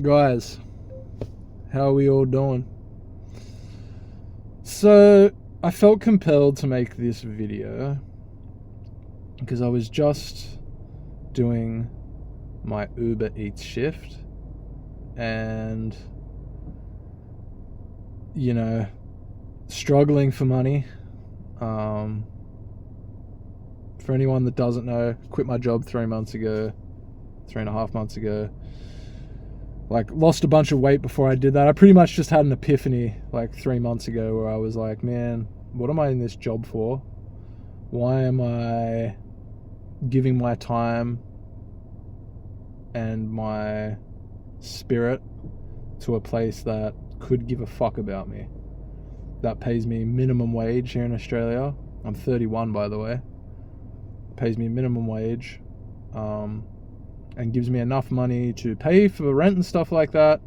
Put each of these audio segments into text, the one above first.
Guys, how are we all doing? So, I felt compelled to make this video because I was just doing my Uber Eats shift and, struggling for money. For anyone that doesn't know, quit my job 3.5 months ago. Lost a bunch of weight before I did that. I pretty much just had an epiphany 3 months ago where I was like, man, what am I in this job for? Why am I giving my time and my spirit to a place that could give a fuck about me, that pays me minimum wage here in Australia? I'm 31, by the way. Pays me minimum wage, and gives me enough money to pay for rent and stuff like that,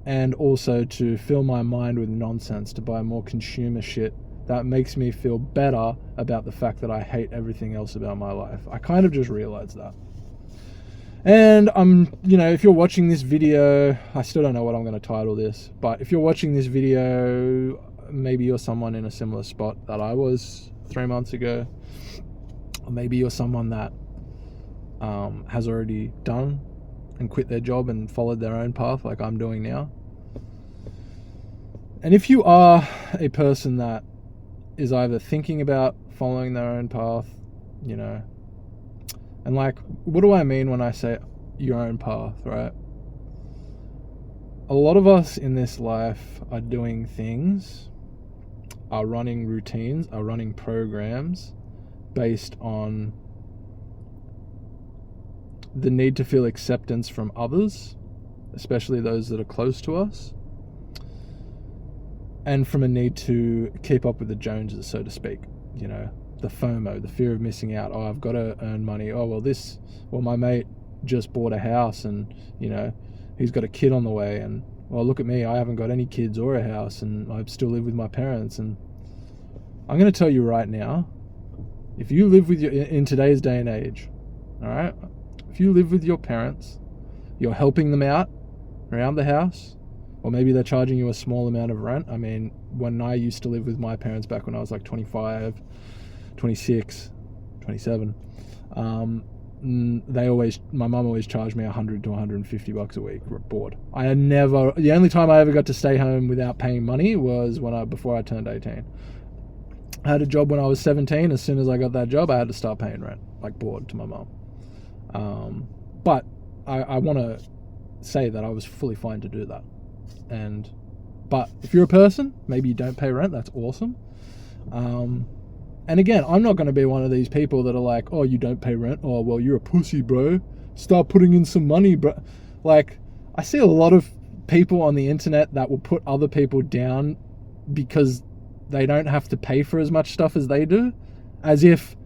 and also to fill my mind with nonsense, to buy more consumer shit that makes me feel better about the fact that I hate everything else about my life. I kind of just realized that. And if you're watching this video, I still don't know what I'm going to title this, but if you're watching this video, maybe you're someone in a similar spot that I was 3 months ago, or maybe you're someone that has already done and quit their job and followed their own path like I'm doing now. And if you are a person that is either thinking about following their own path, and what do I mean when I say your own path, right? A lot of us in this life are doing things, are running routines, are running programs based on the need to feel acceptance from others, especially those that are close to us, and from a need to keep up with the Joneses, so to speak. The FOMO, the fear of missing out. Oh, I've got to earn money. Oh, well, my mate just bought a house and, he's got a kid on the way. And, well, look at me, I haven't got any kids or a house and I still live with my parents. And I'm going to tell you right now, if you live in today's day and age, all right, if you live with your parents, you're helping them out around the house, or maybe they're charging you a small amount of rent. I mean, when I used to live with my parents back when I was 25, 26, 27, my mum always charged me $100 to $150 a week board. The only time I ever got to stay home without paying money was before I turned 18. I had a job when I was 17. As soon as I got that job, I had to start paying rent, board, to my mum. But I want to say that I was fully fine to do that. But if you're a person, maybe you don't pay rent, that's awesome. And again, I'm not going to be one of these people that are like, oh, you don't pay rent? Oh, well, you're a pussy, bro. Start putting in some money, bro. I see a lot of people on the internet that will put other people down because they don't have to pay for as much stuff as they do, as if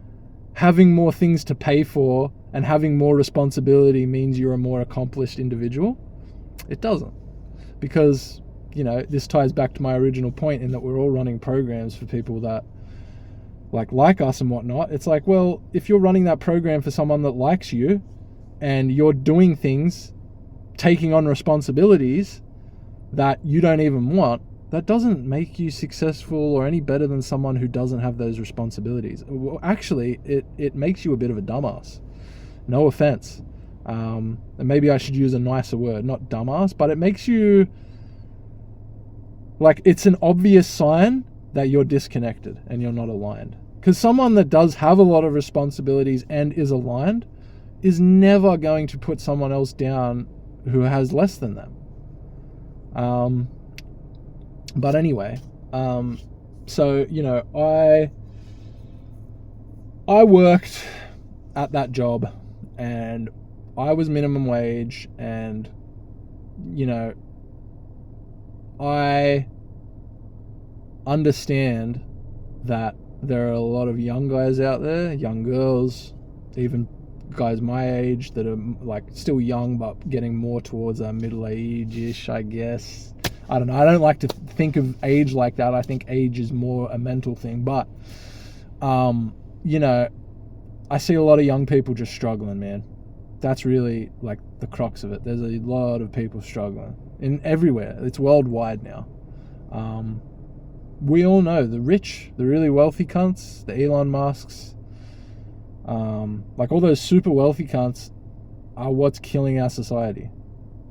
having more things to pay for and having more responsibility means you're a more accomplished individual. It doesn't. Because, this ties back to my original point in that we're all running programs for people that like us and whatnot. It's well, if you're running that program for someone that likes you and you're doing things, taking on responsibilities that you don't even want, that doesn't make you successful or any better than someone who doesn't have those responsibilities. Well, actually, it makes you a bit of a dumbass. No offense. And maybe I should use a nicer word, not dumbass, but it makes you it's an obvious sign that you're disconnected and you're not aligned. Because someone that does have a lot of responsibilities and is aligned is never going to put someone else down who has less than them. But anyway, so, I worked at that job and I was minimum wage, and, I understand that there are a lot of young guys out there, young girls, even guys my age that are still young but getting more towards middle age-ish, I guess. I don't know. I don't like to think of age like that. I think age is more a mental thing. But, I see a lot of young people just struggling, man. that's really like the crux of it. There's a lot of people struggling in everywhere. It's worldwide now. We all know the rich, the really wealthy cunts, the Elon Musks, like all those super wealthy cunts are what's killing our society.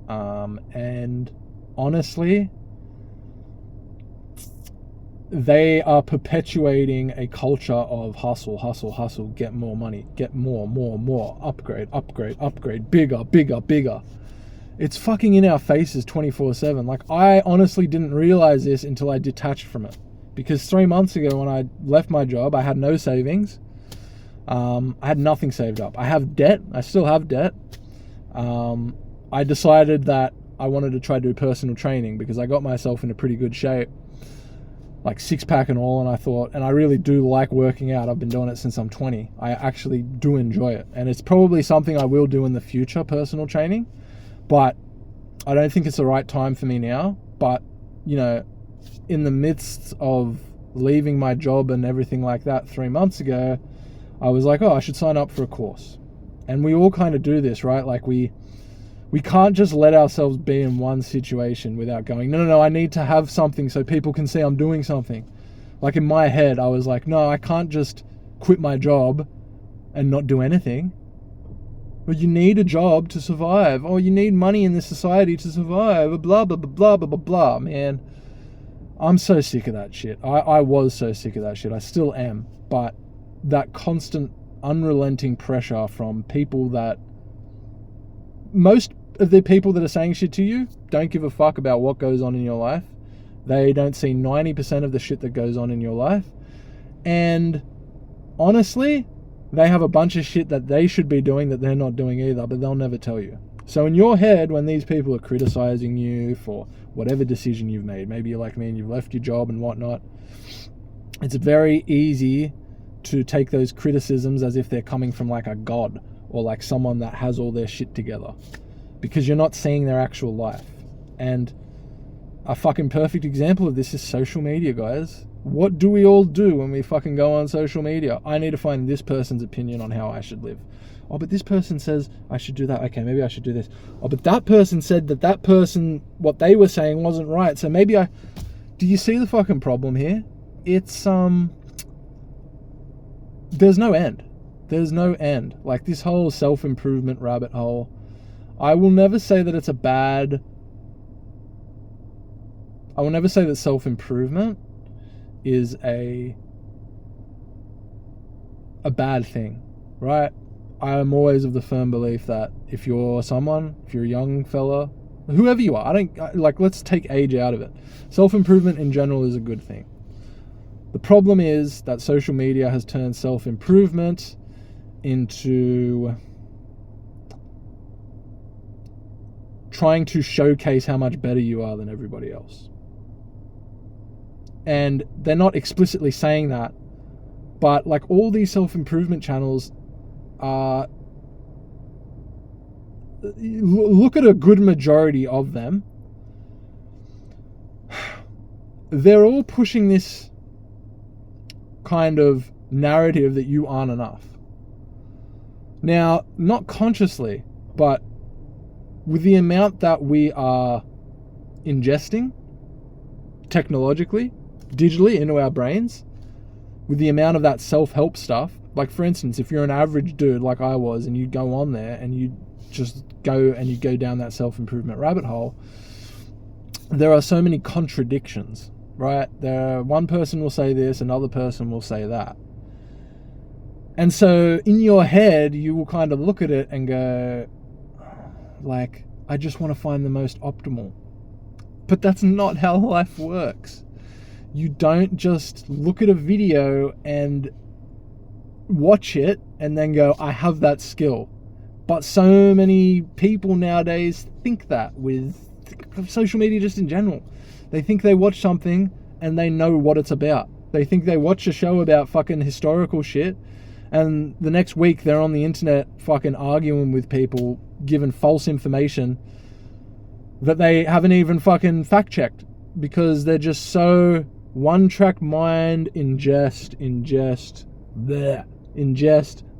And honestly, they are perpetuating a culture of hustle, hustle, hustle, get more money, get more, upgrade, upgrade, upgrade, bigger, bigger, bigger. It's fucking in our faces 24/7. Like, I honestly didn't realize this until I detached from it. Because 3 months ago when I left my job, I had no savings. I had nothing saved up. I have debt. I still have debt. I decided that I wanted to try to do personal training because I got myself in a pretty good shape. Like 6-pack and all, and I thought, and I really do like working out. I've been doing it since I'm 20. I actually do enjoy it. And it's probably something I will do in the future, personal training. But I don't think it's the right time for me now. But, you know, in the midst of leaving my job and everything like that 3 months ago, I was like, oh, I should sign up for a course. And we all kind of do this, right? Like we can't just let ourselves be in one situation without going, no, I need to have something so people can see I'm doing something. Like in my head, I was like, no, I can't just quit my job and not do anything. But you need a job to survive. Or you need money in this society to survive. Blah, blah, blah, blah, blah, blah, blah. Man, I'm so sick of that shit. I was so sick of that shit. I still am. But that constant, unrelenting pressure from people that... Most of the people that are saying shit to you don't give a fuck about what goes on in your life. They don't see 90% of the shit that goes on in your life. And honestly, they have a bunch of shit that they should be doing that they're not doing either, but they'll never tell you. So in your head, when these people are criticizing you for whatever decision you've made, maybe you're like me and you've left your job and whatnot, it's very easy to take those criticisms as if they're coming from like a god or like someone that has all their shit together, because you're not seeing their actual life. And a fucking perfect example of this is social media, guys. What do we all do when we fucking go on social media? I need to find this person's opinion on how I should live. Oh, but this person says I should do that. Okay, maybe I should do this. Oh, but that person said that person, what they were saying wasn't right. So maybe do you see the fucking problem here? It's, there's no end. There's no end. Like this whole self-improvement rabbit hole. I will never say that it's a bad... I will never say that self-improvement is a bad thing, right? I am always of the firm belief that if you're a young fella, whoever you are, let's take age out of it. Self-improvement in general is a good thing. The problem is that social media has turned self-improvement into trying to showcase how much better you are than everybody else. And they're not explicitly saying that, but like all these self-improvement channels are... Look at a good majority of them. They're all pushing this kind of narrative that you aren't enough. Now, not consciously, but with the amount that we are ingesting technologically, digitally into our brains, with the amount of that self-help stuff, like for instance, if you're an average dude like I was and you go on there and you just go down that self-improvement rabbit hole, there are so many contradictions, right? One person will say this, another person will say that. And so in your head, you will kind of look at it and go, like, I just want to find the most optimal. But that's not how life works. You don't just look at a video and watch it and then go, I have that skill. But so many people nowadays think that with social media just in general. They think they watch something and they know what it's about. They think they watch a show about fucking historical shit and the next week they're on the internet fucking arguing with people, giving false information that they haven't even fucking fact-checked because they're just so one-track mind, ingest,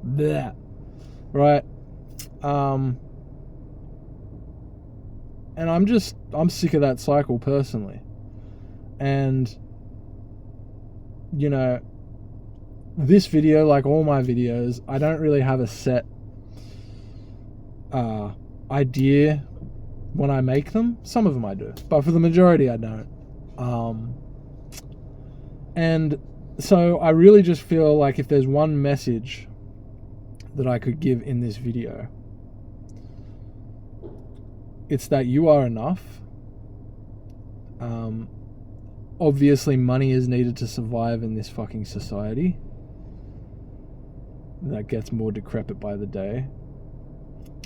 bleh, right? And I'm sick of that cycle personally. And, you know, this video, like all my videos, I don't really have a set idea when I make them. Some of them I do, but for the majority I don't. And so I really just feel like if there's one message that I could give in this video, it's that you are enough. Obviously money is needed to survive in this fucking society that gets more decrepit by the day,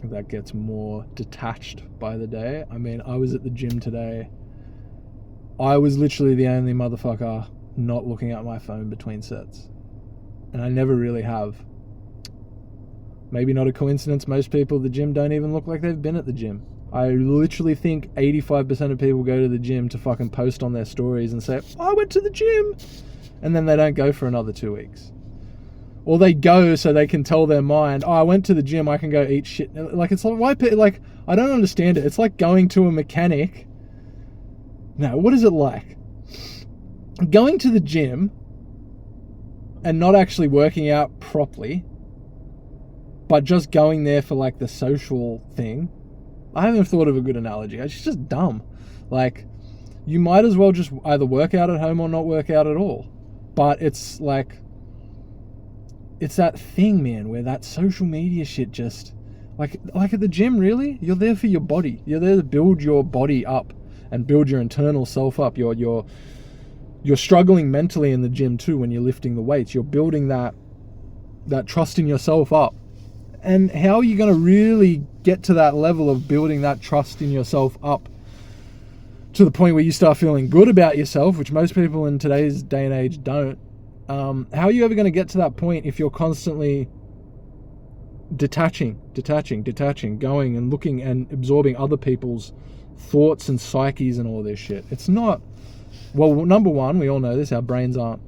that gets more detached by the day. I mean, I was at the gym today. I was literally the only motherfucker not looking at my phone between sets, and I never really have. Maybe not a coincidence, most people at the gym don't even look like they've been at the gym. I literally think 85% of people go to the gym to fucking post on their stories and say, I went to the gym, and then they don't go for another 2 weeks. Or they go so they can tell their mind, I went to the gym, I can go eat shit. Like, it's like, why, like, I don't understand it. It's like going to a mechanic. No, what is it like? Going to the gym and not actually working out properly, but just going there for like the social thing. I haven't thought of a good analogy. It's just dumb. Like, you might as well just either work out at home or not work out at all. But it's like, it's that thing, man, where that social media shit just, like at the gym, really? You're there for your body. You're there to build your body up and build your internal self up. You're struggling mentally in the gym too when you're lifting the weights. You're building that trust in yourself up. And how are you going to really get to that level of building that trust in yourself up to the point where you start feeling good about yourself, which most people in today's day and age don't? How are you ever going to get to that point if you're constantly detaching, going and looking and absorbing other people's thoughts and psyches and all this shit? It's not, well, number one, we all know this, our brains aren't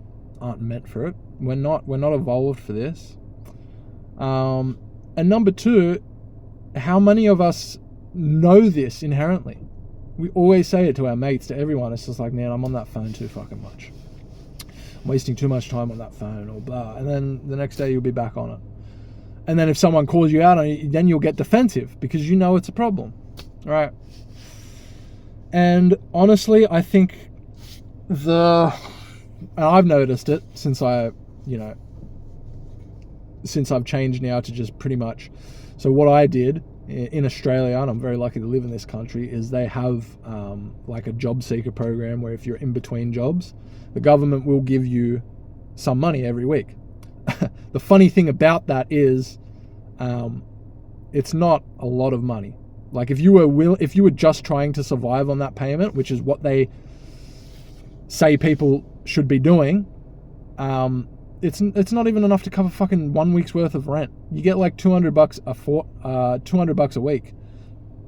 meant for it. We're not evolved for this. And number two, how many of us know this inherently? We always say it to our mates, to everyone. It's just like, man, I'm on that phone too fucking much. I'm wasting too much time on that phone, or blah. And then the next day you'll be back on it. And then if someone calls you out on it, then you'll get defensive because you know it's a problem. Right? And honestly, I think and I've noticed it since I've changed now to just pretty much, so what I did in Australia, and I'm very lucky to live in this country, is they have like a job seeker program where if you're in between jobs, the government will give you some money every week. The funny thing about that is it's not a lot of money. Like if you were just trying to survive on that payment, which is what they say people should be doing, it's not even enough to cover fucking 1 week's worth of rent. You get like $200 $200 a week,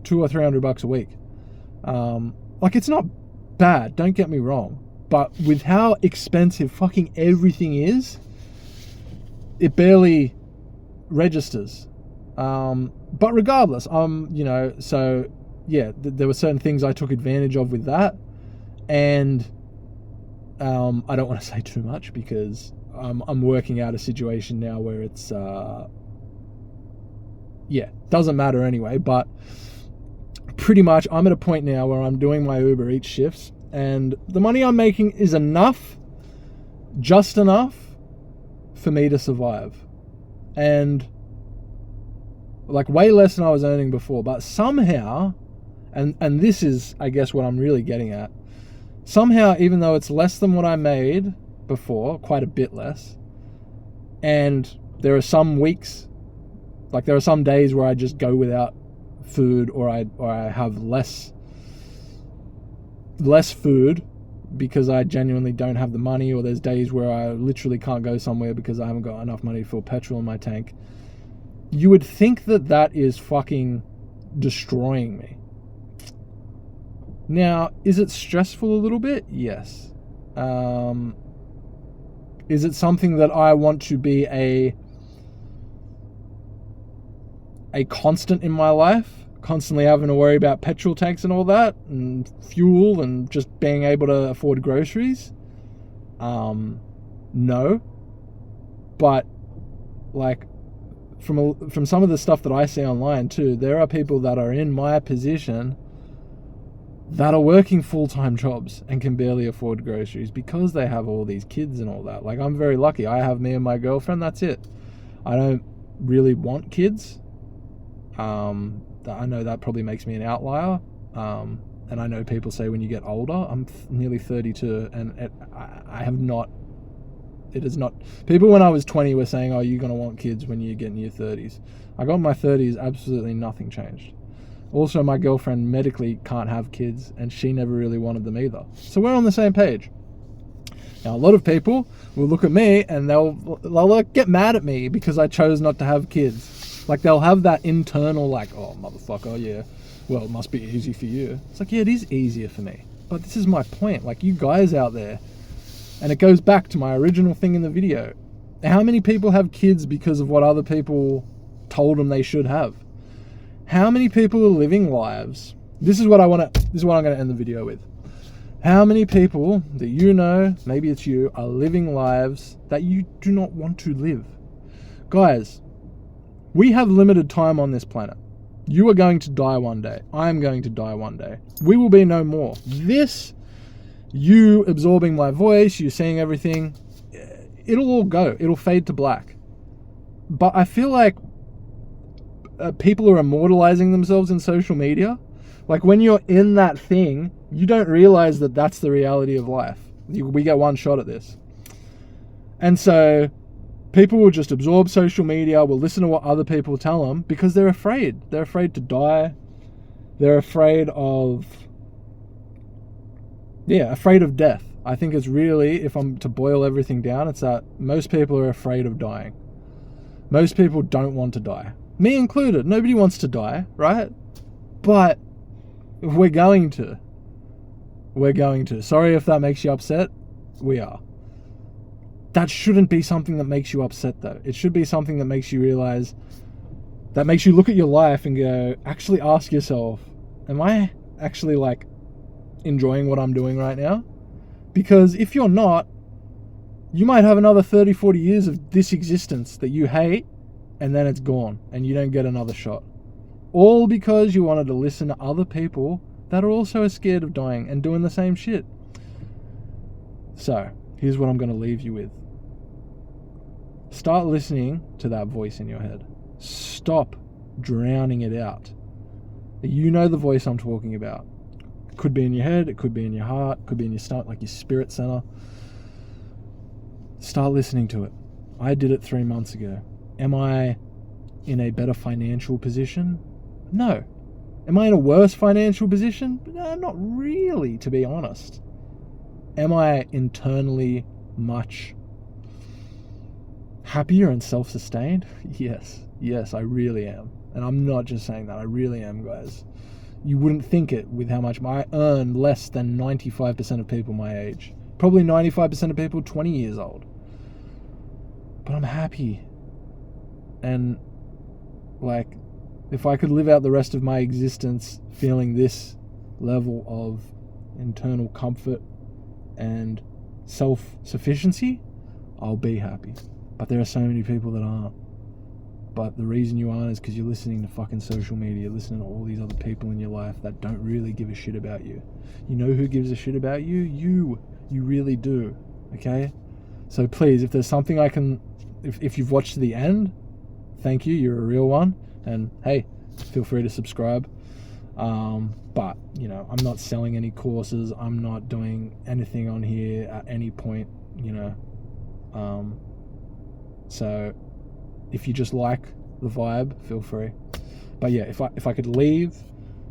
$200 or $300 a week. Like, it's not bad, don't get me wrong, but with how expensive fucking everything is, it barely registers. But regardless, so yeah, there were certain things I took advantage of with that, and I don't want to say too much because I'm working out a situation now where it's doesn't matter anyway, but pretty much I'm at a point now where I'm doing my Uber Eats shifts and the money I'm making is just enough for me to survive, and like way less than I was earning before, but somehow, and this is I guess what I'm really getting at, somehow, even though it's less than what I made before, quite a bit less, and there are some weeks, like there are some days where I just go without food, or I have less food because I genuinely don't have the money, or there's days where I literally can't go somewhere because I haven't got enough money to fill petrol in my tank. You would think that is fucking destroying me. Now, is it stressful a little bit? Yes. Is it something that I want to be a constant in my life, constantly having to worry about petrol tanks and all that, and fuel, and just being able to afford groceries? No. But like, from some of the stuff that I see online too, there are people that are in my position that are working full-time jobs and can barely afford groceries because they have all these kids and all that. Like, I'm very lucky. I have me and my girlfriend, that's it. I don't really want kids. I know that probably makes me an outlier. And I know people say when you get older, I'm nearly 32, and I have not, it is not, people when I was 20 were saying, oh, you're going to want kids when you get in your 30s. I got in my 30s, absolutely nothing changed. Also, my girlfriend medically can't have kids, and she never really wanted them either. So we're on the same page. Now, a lot of people will look at me and they'll like get mad at me because I chose not to have kids. Like, they'll have that internal, like, oh, motherfucker, yeah, well, it must be easy for you. It's like, yeah, it is easier for me. But this is my point. Like, you guys out there, and it goes back to my original thing in the video. How many people have kids because of what other people told them they should have? How many people are living lives? This is what I'm going to end the video with. How many people that you know, maybe it's you, are living lives that you do not want to live? Guys, we have limited time on this planet. You are going to die one day. I am going to die one day. We will be no more. This, you absorbing my voice, you seeing everything, it'll all go. It'll fade to black. But I feel like people are immortalizing themselves in social media. Like, when you're in that thing, you don't realize that that's the reality of life. We get one shot at this. And so people will just absorb social media, will listen to what other people tell them because they're afraid. They're afraid to die. They're afraid of death. I think it's really, if I'm to boil everything down, it's that most people are afraid of dying. Most people don't want to die. Me included. Nobody wants to die, right? But we're going to. We're going to. Sorry if that makes you upset. We are. That shouldn't be something that makes you upset, though. It should be something that makes you realize, that makes you look at your life and go, actually ask yourself, am I actually, like, enjoying what I'm doing right now? Because if you're not, you might have another 30, 40 years of this existence that you hate, and then it's gone, and you don't get another shot. All because you wanted to listen to other people that are also scared of dying and doing the same shit. So, here's what I'm going to leave you with. Start listening to that voice in your head. Stop drowning it out. You know the voice I'm talking about. It could be in your head, it could be in your heart, it could be in your stomach, like your spirit center. Start listening to it. I did it 3 months ago. Am I in a better financial position? No. Am I in a worse financial position? No, not really, to be honest. Am I internally much happier and self-sustained? Yes, I really am. And I'm not just saying that, I really am, guys. You wouldn't think it with how much I earn less than 95% of people my age. Probably 95% of people 20 years old. But I'm happy. And, like, if I could live out the rest of my existence feeling this level of internal comfort and self-sufficiency, I'll be happy. But there are so many people that aren't. But the reason you aren't is because you're listening to fucking social media, listening to all these other people in your life that don't really give a shit about you. You know who gives a shit about you? You really do. Okay? So please, if there's something I can, if you've watched to the end, thank you, you're a real one. And hey, feel free to subscribe. But, you know, I'm not selling any courses. I'm not doing anything on here at any point, you know. So if you just like the vibe, feel free. But yeah, if I could leave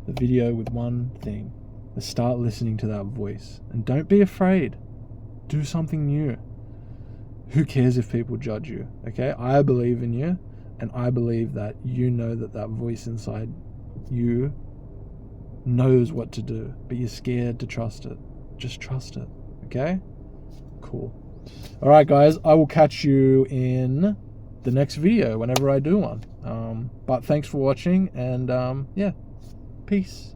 the video with one thing, is start listening to that voice. And don't be afraid. Do something new. Who cares if people judge you? Okay? I believe in you. And I believe that you know that voice inside you knows what to do, but you're scared to trust it. Just trust it. Okay? Cool. All right, guys. I will catch you in the next video whenever I do one. But thanks for watching, and yeah, peace.